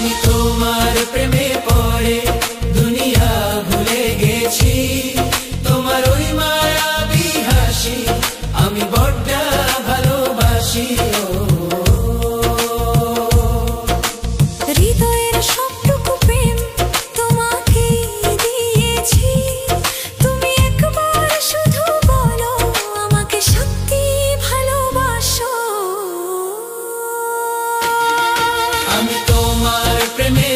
আমি তোমার প্রেমে পড়ে দুনিয়া ভুলে গেছি, তোমার ওই মায়াবী হাসি আমি বড্ড ভালোবাসি। হৃদয়ের সবটুকু প্রেম তোমাকে দিয়েছি, তুমি একবার শুধু বলো আমাকে সত্যি ভালোবাসো। আমি তোমার প্রেমে